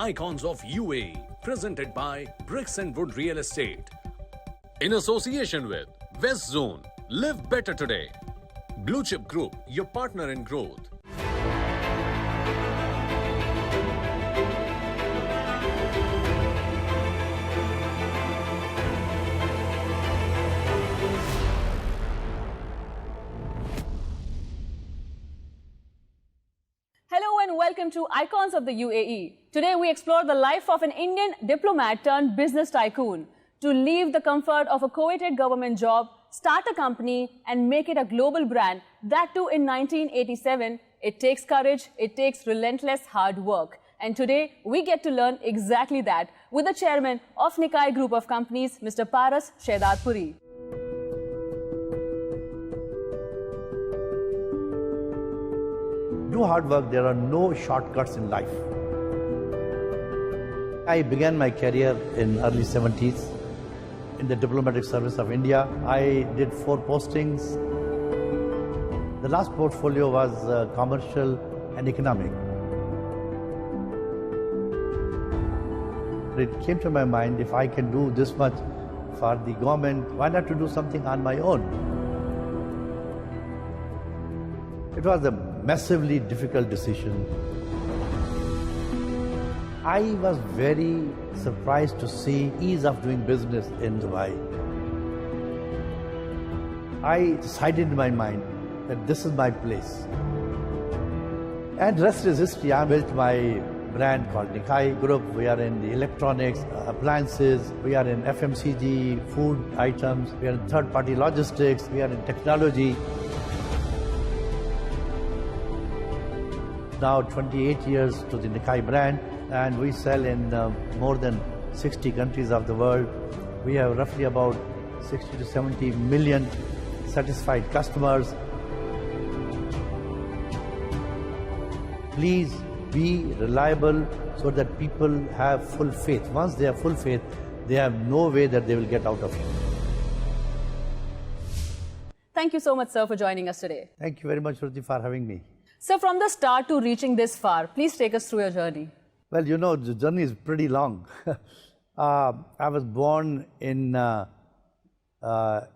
Icons of UAE, presented by Bricks and Wood Real Estate. In association with West Zone, live better today. Blue Chip Group, your partner in growth. Hello and welcome to Icons of the UAE. Today we explore the life of an Indian diplomat turned business tycoon to leave the comfort of a coveted government job, start a company and make it a global brand. That too in 1987. It takes courage, it takes relentless hard work. And today we get to learn exactly that with the chairman of Nikai Group of Companies, Mr. Shahdadpuri. Do hard work, there are no shortcuts in life. I began my career in early 70s in the diplomatic service of India. I did 4 postings. The last portfolio was commercial and economic. It came to my mind, if I can do this much for the government, why not to do something on my own? It was a massively difficult decision. I was very surprised to see ease of doing business in Dubai. I decided in my mind that this is my place. And rest is history. I built my brand called Nikai Group. We are in the electronics, appliances, we are in FMCG, food items, we are in third-party logistics, we are in technology. Now 28 years to the Nikai brand, and we sell in more than 60 countries of the world. We have roughly about 60 to 70 million satisfied customers. Please be reliable so that people have full faith. Once they have full faith, they have no way that they will get out of it. Thank you so much, sir, for joining us today. Thank you very much, Ruti, for having me. So from the start to reaching this far, please take us through your journey. Well, you know, the journey is pretty long. I was born in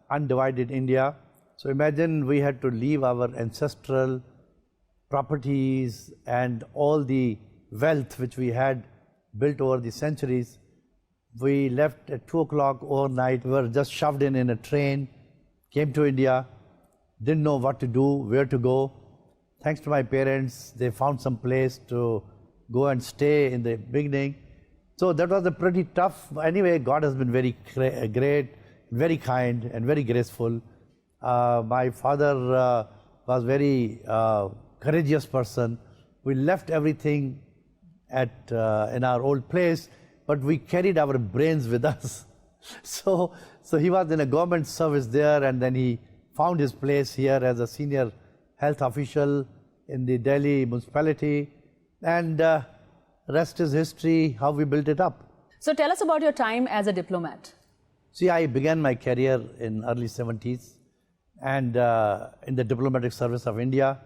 undivided India. So imagine we had to leave our ancestral properties and all the wealth which we had built over the centuries. We left at 2 o'clock overnight. We were just shoved in a train, came to India, didn't know what to do, where to go. Thanks to my parents, they found some place to go and stay in the beginning. So that was a pretty tough. Anyway, God has been very great, very kind and very graceful. My father was very courageous person. We left everything in our old place, but we carried our brains with us. So he was in a government service there, and then he found his place here as a senior health official in the Delhi municipality, and rest is history, how we built it up. So tell us about your time as a diplomat. See, I began my career in early 70s and in the diplomatic service of India.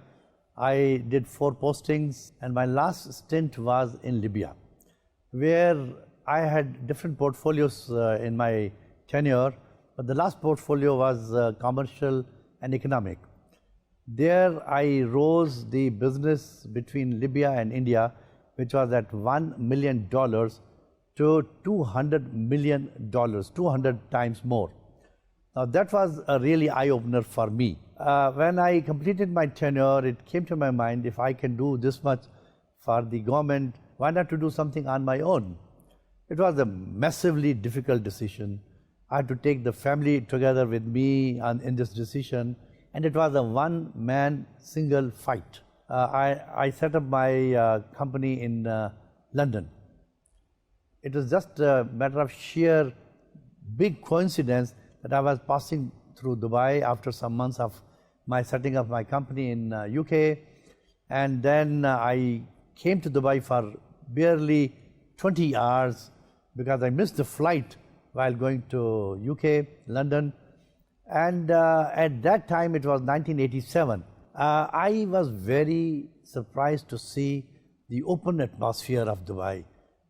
I did 4 postings, and my last stint was in Libya, where I had different portfolios in my tenure, but the last portfolio was commercial and economic. There I rose the business between Libya and India, which was at $1 million to $200 million, 200 times more. Now that was a really eye-opener for me. When I completed my tenure, it came to my mind, if I can do this much for the government, why not to do something on my own? It was a massively difficult decision. I had to take the family together with me in this decision. And it was a one-man single fight. I set up my company in London. It was just a matter of sheer big coincidence that I was passing through Dubai after some months of my setting up my company in UK. And then I came to Dubai for barely 20 hours because I missed the flight while going to UK, London. And at that time, it was 1987. I was very surprised to see the open atmosphere of Dubai.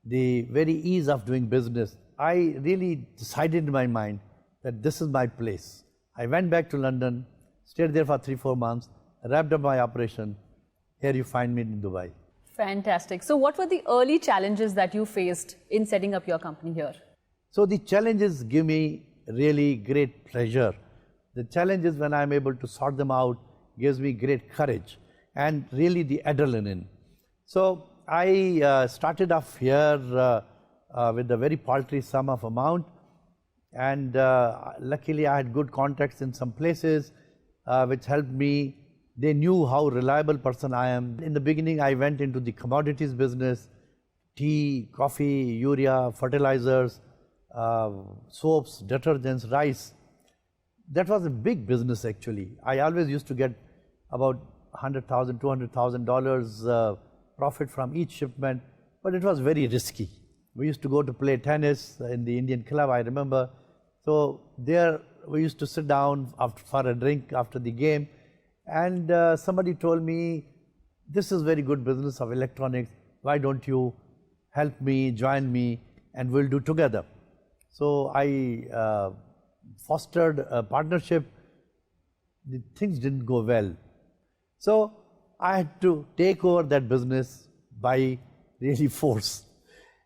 the very ease of doing business, I really decided in my mind that this is my place. I went back to London, stayed there for 3-4 months, wrapped up my operation. Here you find me in Dubai. Fantastic. So what were the early challenges that you faced in setting up your company here? So the challenges give me really great pleasure. The challenges, when I'm able to sort them out, gives me great courage and really the adrenaline. So I started off here with a very paltry sum of amount, and luckily I had good contacts in some places which helped me. They knew how reliable person I am. In the beginning I went into the commodities business, tea, coffee, urea, fertilizers, soaps, detergents, rice. That was a big business actually. I always used to get about $100,000, $200,000 profit from each shipment, but it was very risky. We used to go to play tennis in the Indian club, I remember. So there we used to sit down for a drink after the game, and somebody told me, this is very good business of electronics, why don't you help me, join me, and we'll do together. So I fostered a partnership. The things didn't go well. So I had to take over that business by really force.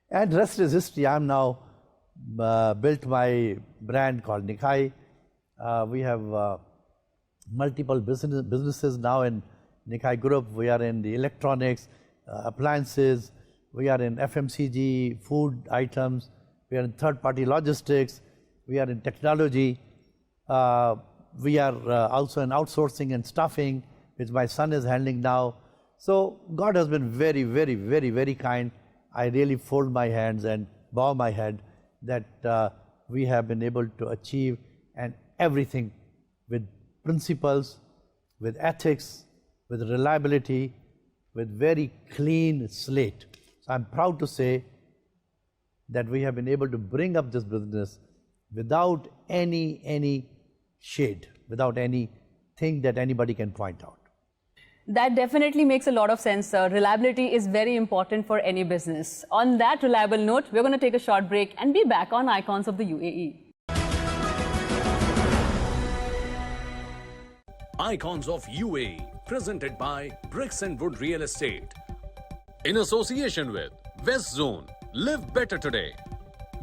And rest is history. I'm now built my brand called Nikai. We have multiple businesses now in Nikai Group. We are in the electronics, appliances. We are in FMCG, food items. We are in third-party logistics. We are in technology. We are also in outsourcing and staffing, which my son is handling now. So God has been very, very, very, very kind. I really fold my hands and bow my head that we have been able to achieve, and everything with principles, with ethics, with reliability, with very clean slate. So I'm proud to say that we have been able to bring up this business without any shade, without anything that anybody can point out. That definitely makes a lot of sense, sir. Reliability is very important for any business. On that reliable note, we're going to take a short break and be back on Icons of the UAE. Icons of UAE, presented by Bricks and Wood Real Estate. In association with West Zone, live better today.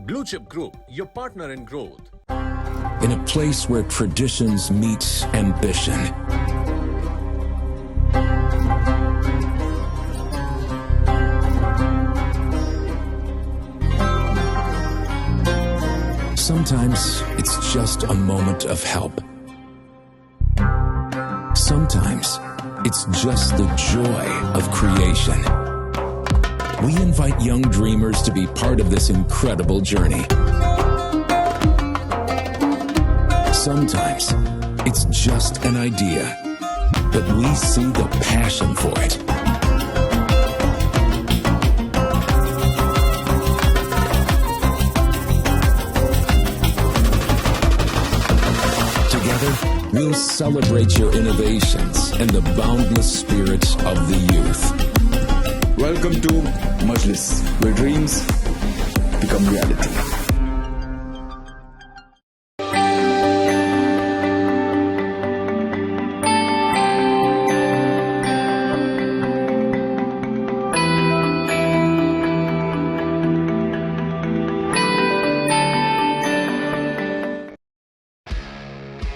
Blue Chip Group, your partner in growth. In a place where traditions meet ambition. Sometimes it's just a moment of help. Sometimes it's just the joy of creation. We invite young dreamers to be part of this incredible journey. Sometimes it's just an idea, but we see the passion for it. Together, we'll celebrate your innovations and the boundless spirit of the youth. Welcome to Majlis, where dreams become reality.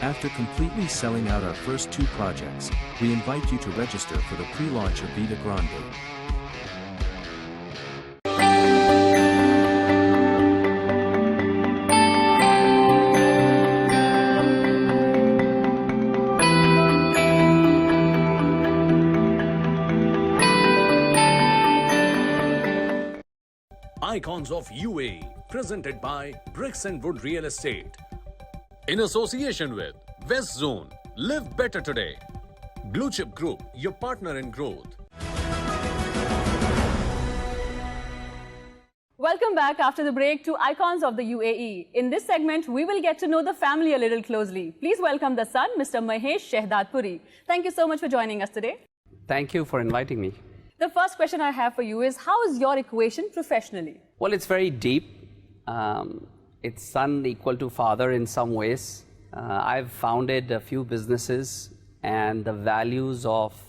After completely selling out our first 2 projects, we invite you to register for the pre-launch of Vida Grande. Icons of UAE, presented by Bricks and Wood Real Estate. In association with West Zone, live better today. Blue Chip Group, your partner in growth. Welcome back after the break to Icons of the UAE. In this segment, we will get to know the family a little closely. Please welcome the son, Mr. Shahdadpuri. Thank you so much for joining us today. Thank you for inviting me. The first question I have for you is, how is your equation professionally? Well, it's very deep. It's son equal to father in some ways. I've founded a few businesses, and the values of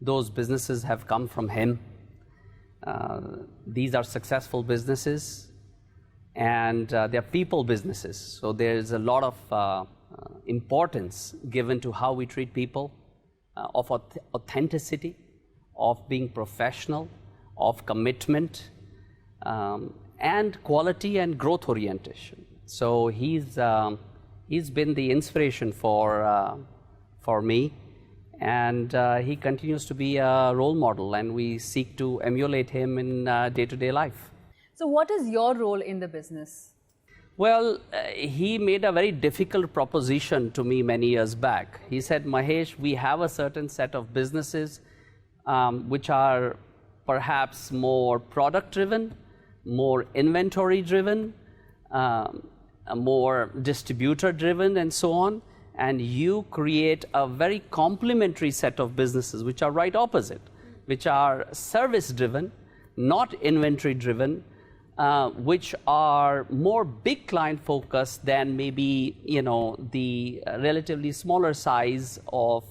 those businesses have come from him. These are successful businesses, and they're people businesses. So there's a lot of importance given to how we treat people, of authenticity, of being professional, of commitment, and quality and growth orientation. So he's been the inspiration for me, and he continues to be a role model, and we seek to emulate him in day-to-day life. So what is your role in the business? Well, he made a very difficult proposition to me many years back. He said, Mahesh, we have a certain set of businesses which are perhaps more product-driven, more inventory-driven, more distributor-driven, and so on. And you create a very complementary set of businesses which are right opposite, which are service-driven, not inventory-driven, which are more big client focused than maybe, the relatively smaller size of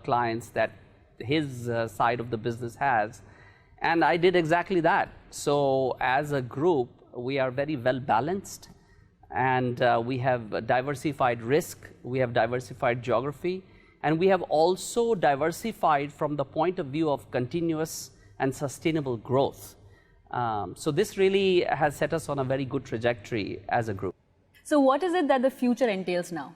clients that his side of the business has. And I did exactly that. So as a group, we are very well balanced, and we have diversified risk, we have diversified geography, and we have also diversified from the point of view of continuous and sustainable growth. So this really has set us on a very good trajectory as a group. So what is it that the future entails now?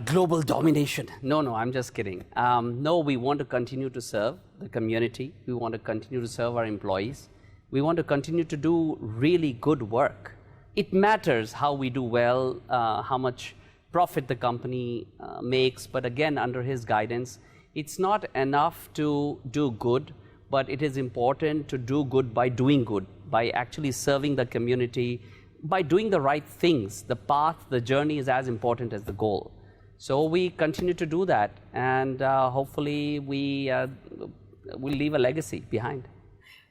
Global domination. No, I'm just kidding. No, we want to continue to serve the community. We want to continue to serve our employees. We want to continue to do really good work. It matters how we do well, how much profit the company makes, but again, under his guidance, it's not enough to do good, but it is important to do good by doing good, by actually serving the community, by doing the right things. The path, the journey is as important as the goal. So we continue to do that, and hopefully we will leave a legacy behind.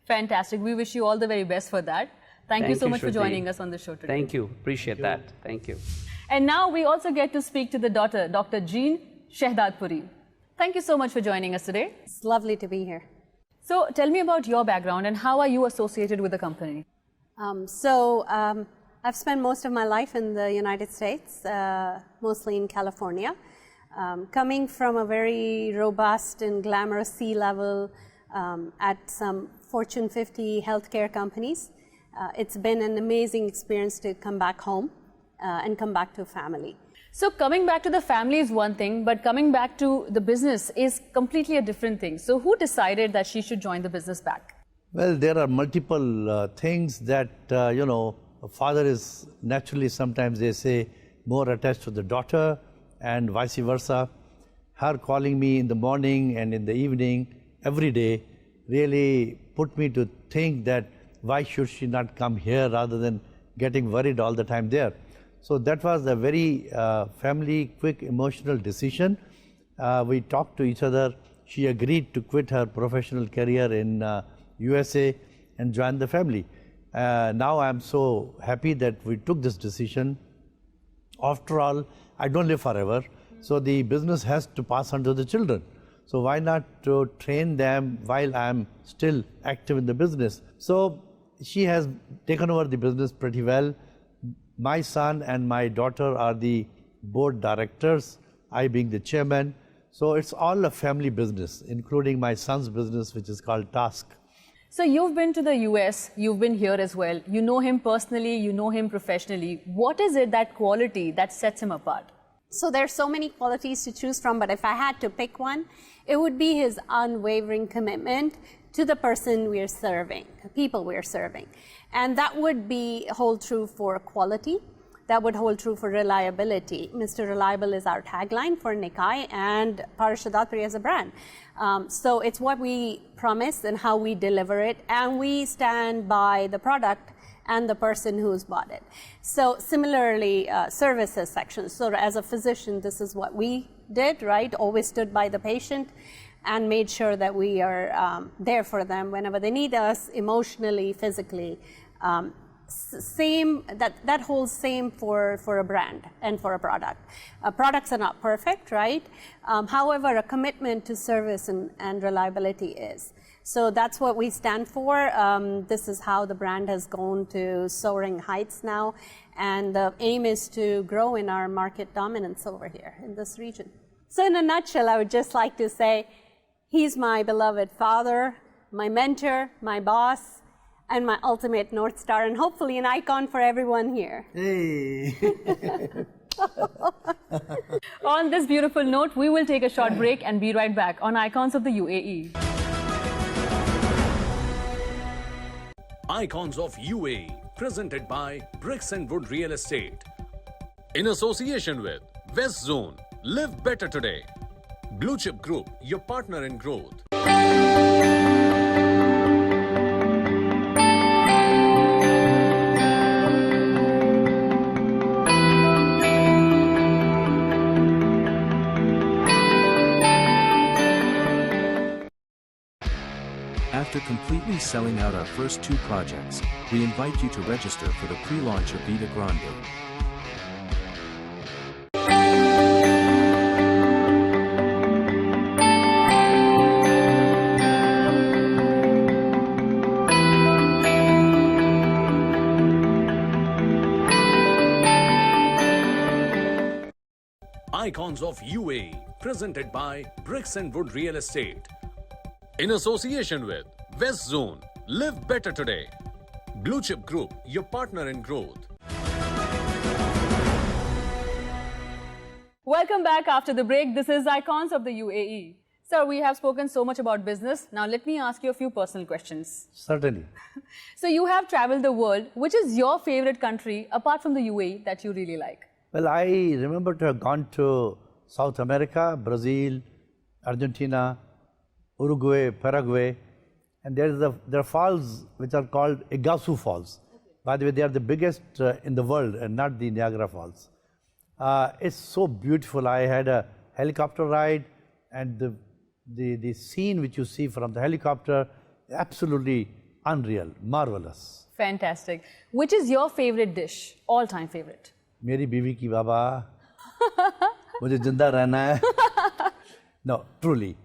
Fantastic. We wish you all the very best for that. Thank you so much for joining us on the show today. Thank you. Appreciate that. Thank you. And now we also get to speak to the daughter, Dr. Jean Shahdadpuri. Thank you so much for joining us today. It's lovely to be here. So tell me about your background and how are you associated with the company? I've spent most of my life in the United States, mostly in California. Coming from a very robust and glamorous C-level at some Fortune 50 healthcare companies, it's been an amazing experience to come back home and come back to family. So coming back to the family is one thing, but coming back to the business is completely a different thing. So who decided that she should join the business back? Well, there are multiple things that, a father is naturally, sometimes they say, more attached to the daughter and vice versa. Her calling me in the morning and in the evening, every day, really put me to think that why should she not come here rather than getting worried all the time there. So that was a very family, quick, emotional decision. We talked to each other. She agreed to quit her professional career in USA and join the family. Now I'm so happy that we took this decision. After all, I don't live forever, so the business has to pass on to the children. So why not to train them while I'm still active in the business? So she has taken over the business pretty well. My son and my daughter are the board directors, I being the chairman. So it's all a family business, including my son's business, which is called Task. So you've been to the US, you've been here as well. You know him personally, you know him professionally. What is it, that quality, that sets him apart? So there's so many qualities to choose from, but if I had to pick one, it would be his unwavering commitment to the person we're serving, the people we're serving. And that would hold true for quality. That would hold true for reliability. Mr. Reliable is our tagline for Nikai and part of Shahdadpuri as a brand. So it's what we promise and how we deliver it, and we stand by the product and the person who's bought it. So similarly, services section. So as a physician, this is what we did, right? Always stood by the patient. and made sure that we are there for them whenever they need us, emotionally, physically. That holds same for a brand and for a product. Products are not perfect, right? However, a commitment to service and reliability is. So that's what we stand for. This is how the brand has gone to soaring heights now, and the aim is to grow in our market dominance over here in this region. So in a nutshell, I would just like to say, he's my beloved father, my mentor, my boss, and my ultimate North Star, and hopefully an icon for everyone here. Hey. On this beautiful note, we will take a short break and be right back on Icons of the UAE. Icons of UAE, presented by Bricks and Wood Real Estate. In association with West Zone, live better today. Blue Chip Group, your partner in growth. After completely selling out our first 2 projects, we invite you to register for the pre-launch of Vida Grande. Icons of UAE, presented by Bricks and Wood Real Estate. In association with West Zone, live better today. Blue Chip Group, your partner in growth. Welcome back after the break. This is Icons of the UAE. Sir, we have spoken so much about business. Now let me ask you a few personal questions. Certainly. So you have traveled the world. Which is your favorite country apart from the UAE that you really like? Well, I remember to have gone to South America, Brazil, Argentina, Uruguay, Paraguay, and there are falls which are called Iguazu Falls. By the way, they are the biggest in the world and not the Niagara Falls. It's so beautiful. I had a helicopter ride, and the scene which you see from the helicopter, absolutely unreal, marvelous. Fantastic. Which is your favorite dish, all-time favorite? मेरी बीवी की बाबा मुझे जिंदा रहना है. No, truly.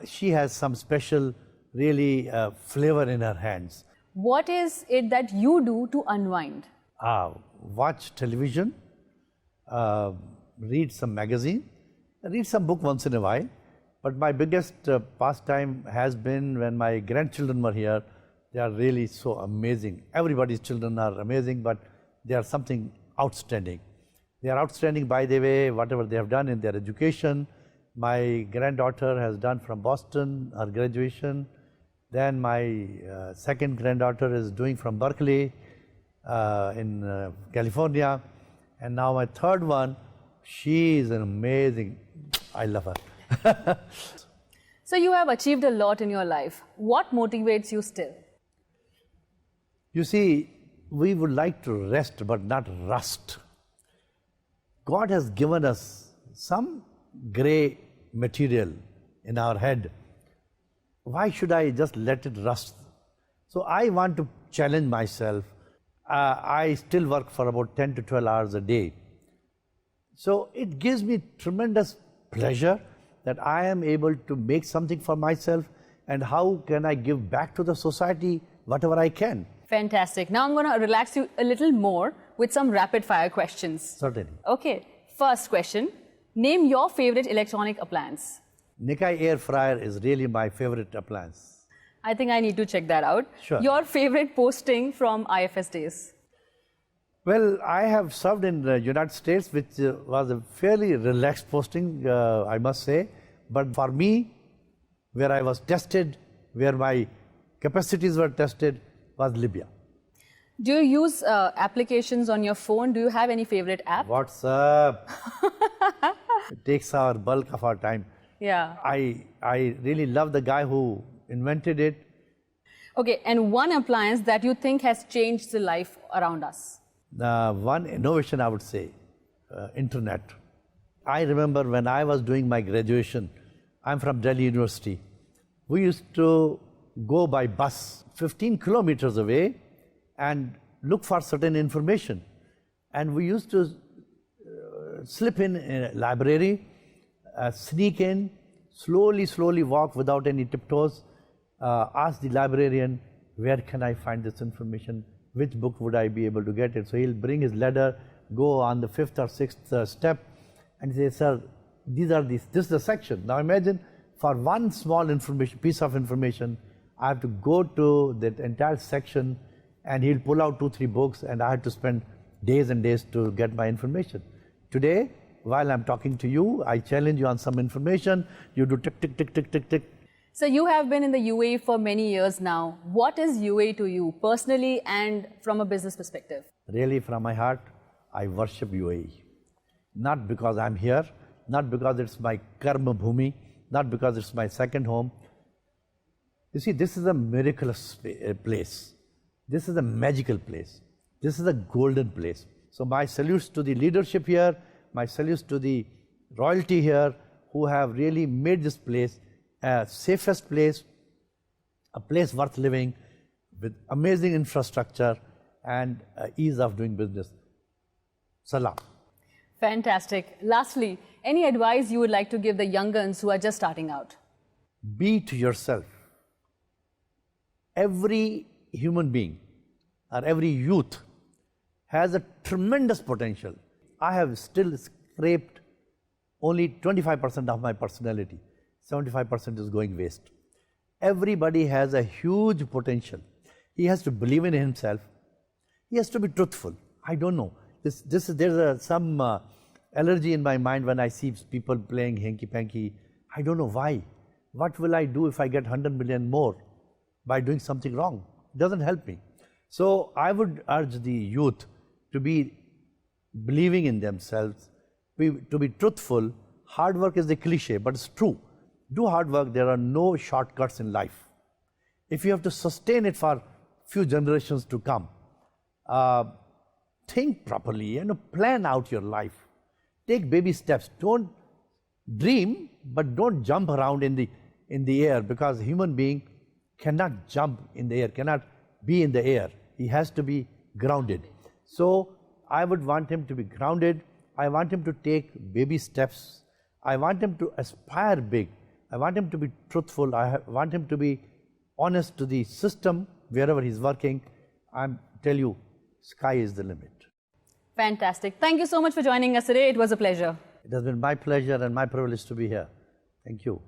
She has some special, really flavor in her hands. What is it that you do to unwind? Watch television, read some magazine, read some book once in a while. But my biggest pastime has been when my grandchildren were here. They are really so amazing. Everybody's children are amazing, but they are something outstanding. They are outstanding, by the way, whatever they have done in their education. My granddaughter has done from Boston, her graduation. Then my second granddaughter is doing from Berkeley in California. And now my third one, she is an amazing, I love her. So you have achieved a lot in your life. What motivates you still? You see, we would like to rest but not rust. God has given us some gray material in our head. Why should I just let it rust? So I want to challenge myself. I still work for about 10 to 12 hours a day. So it gives me tremendous pleasure that I am able to make something for myself, and how can I give back to the society whatever I can. Fantastic. Now I'm going to relax you a little more with some rapid fire questions. Certainly. Okay. First question. Name your favorite electronic appliance. Nikai air fryer is really my favorite appliance. I think I need to check that out. Sure. Your favorite posting from IFS days. Well, I have served in the United States, which was a fairly relaxed posting, I must say. But for me, where I was tested, where my capacities were tested, was Libya. Do you use applications on your phone? Do you have any favorite app? WhatsApp. It takes our bulk of our time. Yeah. I really love the guy who invented it. Okay, and one appliance that you think has changed the life around us? One innovation, I would say, internet. I remember when I was doing my graduation, I'm from Delhi University. We used to go by bus 15 kilometers away and look for certain information. And we used to slip in a library, sneak in, slowly walk without any tiptoes, ask the librarian, where can I find this information? Which book would I be able to get it? So he'll bring his ladder, go on the 5th or 6th step, and say, sir, this is the section. Now imagine, for one small piece of information, I have to go to that entire section, and he'll pull out 2-3 books, and I had to spend days and days to get my information. Today, while I'm talking to you, I challenge you on some information, you do tick, tick, tick, tick, tick, tick. So you have been in the UAE for many years now. What is UAE to you personally and from a business perspective? Really, from my heart, I worship UAE. Not because I'm here, not because it's my karma bhumi, not because it's my second home. You see, this is a miraculous place. This is a magical place. This is a golden place. So my salutes to the leadership here, my salutes to the royalty here, who have really made this place a safest place, a place worth living, with amazing infrastructure and ease of doing business. Salam. Fantastic. Lastly, any advice you would like to give the young guns who are just starting out? Be to yourself. Every human being or every youth has a tremendous potential. I have still scraped only 25% of my personality. 75% is going waste. Everybody has a huge potential. He has to believe in himself. He has to be truthful. I don't know. There's some allergy in my mind when I see people playing hanky-panky. I don't know why. What will I do if I get 100 million more by doing something wrong? It doesn't help me. So I would urge the youth to be believing in themselves, to be truthful. Hard work is the cliche, but it's true. Do hard work. There are no shortcuts in life. If you have to sustain it for few generations to come, think properly and plan out your life. Take baby steps. Don't dream, but don't jump around in the air, because a human being cannot jump in the air, cannot be in the air. He has to be grounded. So I would want him to be grounded. I want him to take baby steps. I want him to aspire big. I want him to be truthful. I want him to be honest to the system wherever he's working. I tell you, sky is the limit. Fantastic. Thank you so much for joining us today. It was a pleasure. It has been my pleasure and my privilege to be here. Thank you.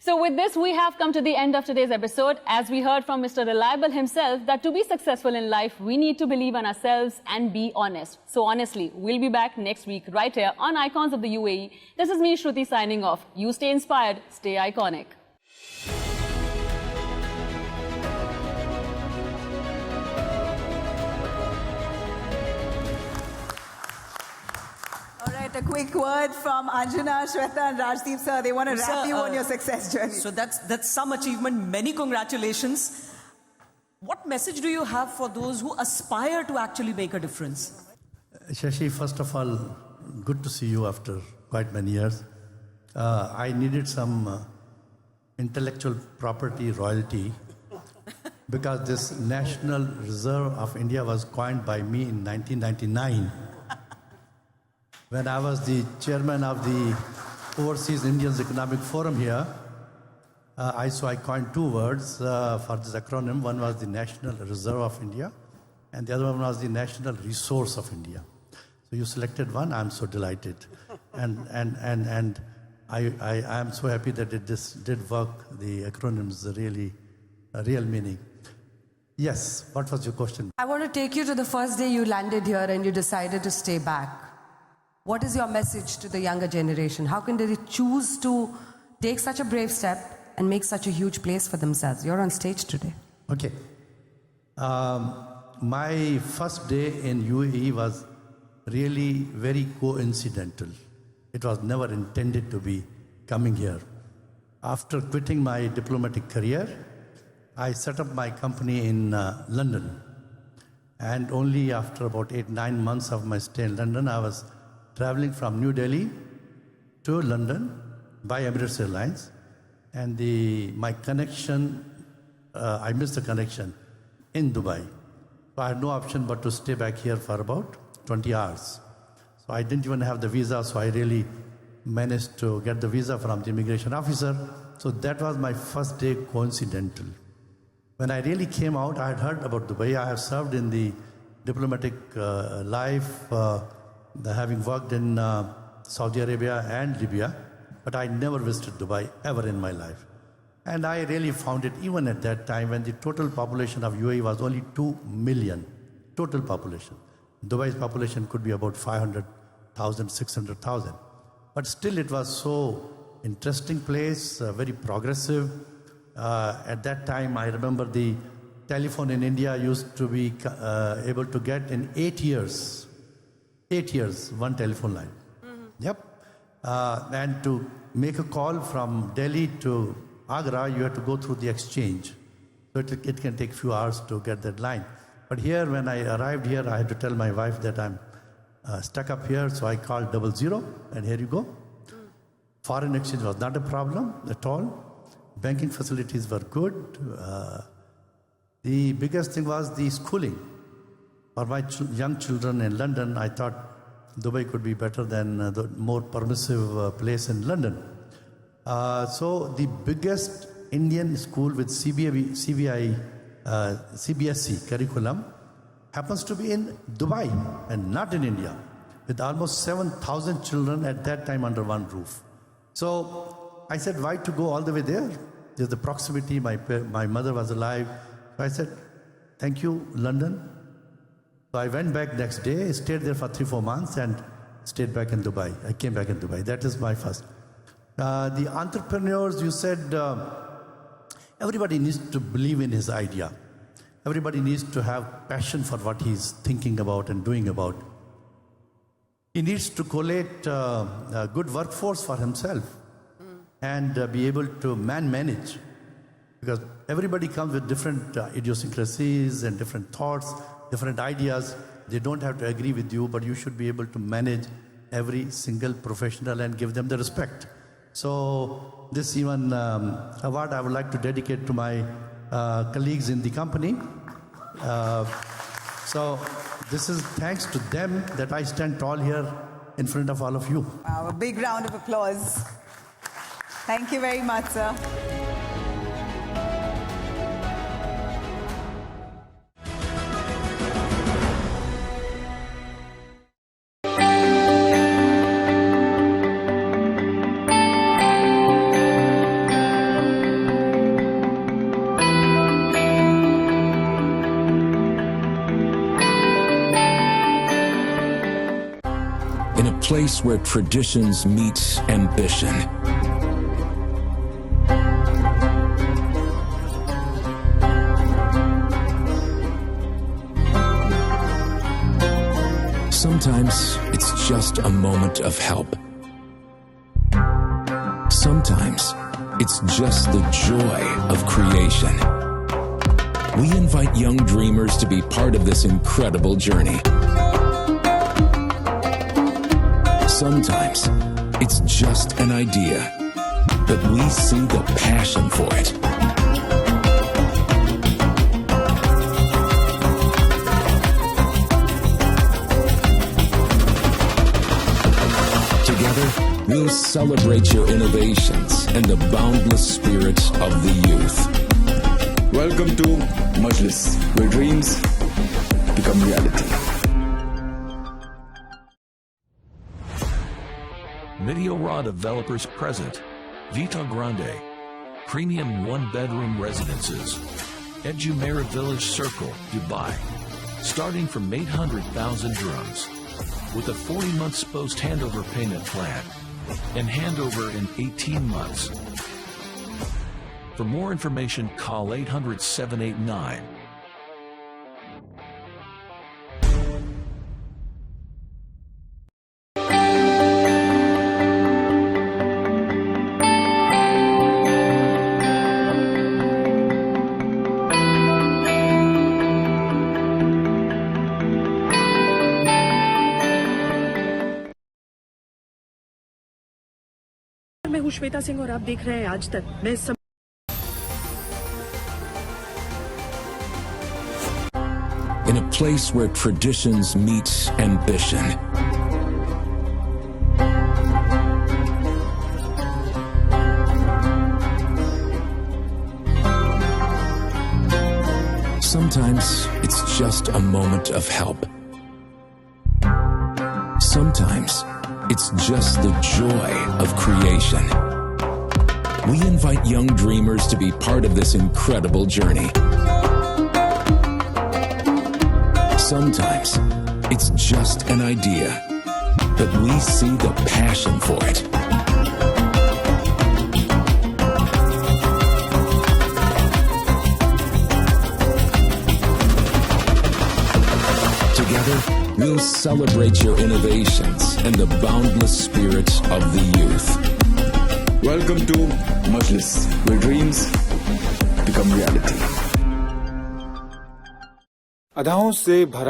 So with this, we have come to the end of today's episode. As we heard from Mr. Reliable himself, that to be successful in life, we need to believe in ourselves and be honest. So honestly, we'll be back next week right here on Icons of the UAE. This is me, Shruti, signing off. You stay inspired, stay iconic. A quick word from Anjana, Shweta and Rajdeep sir. They want to wrap you on your success journey. So that's some achievement. Many congratulations. What message do you have for those who aspire to actually make a difference? Shashi, first of all, good to see you after quite many years. I needed some intellectual property royalty because this National Reserve of India was coined by me in 1999. When I was the chairman of the Overseas Indians Economic Forum here, I coined two words for this acronym. One was the National Reserve of India, and the other one was the National Resource of India. So you selected one. I'm so delighted, and I am so happy that this did work. The acronyms really a real meaning. Yes. What was your question? I want to take you to the first day you landed here and you decided to stay back. What is your message to the younger generation? How can they choose to take such a brave step and make such a huge place for themselves? You're on stage today. Okay. My first day in UAE was really very coincidental. It was never intended to be coming here. After quitting my diplomatic career, I set up my company in London. And only after about 8-9 months of my stay in London, I was traveling from New Delhi to London by Emirates Airlines. And my connection, I missed the connection in Dubai. So I had no option but to stay back here for about 20 hours. So I didn't even have the visa, so I really managed to get the visa from the immigration officer. So that was my first day coincidental. When I really came out, I had heard about Dubai. I have served in the diplomatic life, having worked in Saudi Arabia and Libya, but I never visited Dubai ever in my life. And I really found it, even at that time, when the total population of UAE was only 2 million, total population. Dubai's population could be about 500,000, 600,000. But still it was so interesting place, very progressive. At that time, I remember the telephone in India used to be able to get in 8 years, one telephone line. Yep. And to make a call from Delhi to Agra, you have to go through the exchange. So it can take a few hours to get that line. But here, when I arrived here, I had to tell my wife that I'm stuck up here, so I called 00, and here you go. Foreign exchange was not a problem at all. Banking facilities were good. The biggest thing was the schooling. For my young children in London, I thought Dubai could be better than the more permissive place in London. So the biggest Indian school with CBSE curriculum happens to be in Dubai and not in India, with almost 7,000 children at that time under one roof. So I said, why to go all the way there? There's the proximity, my mother was alive. So I said, thank you, London. So I went back next day, stayed there for 3-4 months and stayed back in Dubai. I came back in Dubai. That is my first. The entrepreneurs, you said, everybody needs to believe in his idea. Everybody needs to have passion for what he's thinking about and doing about. He needs to collate a good workforce for himself and be able to manage. Because everybody comes with different idiosyncrasies and different thoughts, different ideas. They don't have to agree with you, but you should be able to manage every single professional and give them the respect. So this even award I would like to dedicate to my colleagues in the company. So this is thanks to them that I stand tall here in front of all of you. Wow, a big round of applause. Thank you very much, sir. In a place where traditions meet ambition. Sometimes it's just a moment of help. Sometimes it's just the joy of creation. We invite young dreamers to be part of this incredible journey. Sometimes it's just an idea, but we see the passion for it. Together, we'll celebrate your innovations and the boundless spirit of the youth. Welcome to Majlis, where dreams become reality. Mediora Developers present Vita Grande, premium one-bedroom residences, Edjumeirah Village Circle, Dubai, starting from 800,000 dirhams, with a 40 months post-handover payment plan and handover in 18 months. For more information, call 800-789. मैं हूँ श्वेता सिंह और आप देख रहे हैं आज तक। मैं In a place where traditions meet ambition. Sometimes it's just a moment of help. Sometimes it's just the joy of creation. We invite young dreamers to be part of this incredible journey. Sometimes it's just an idea, but we see the passion for it. Together, we'll celebrate your innovations and the boundless spirit of the youth. Welcome to Majlis, where dreams become reality. अदाओं से भरा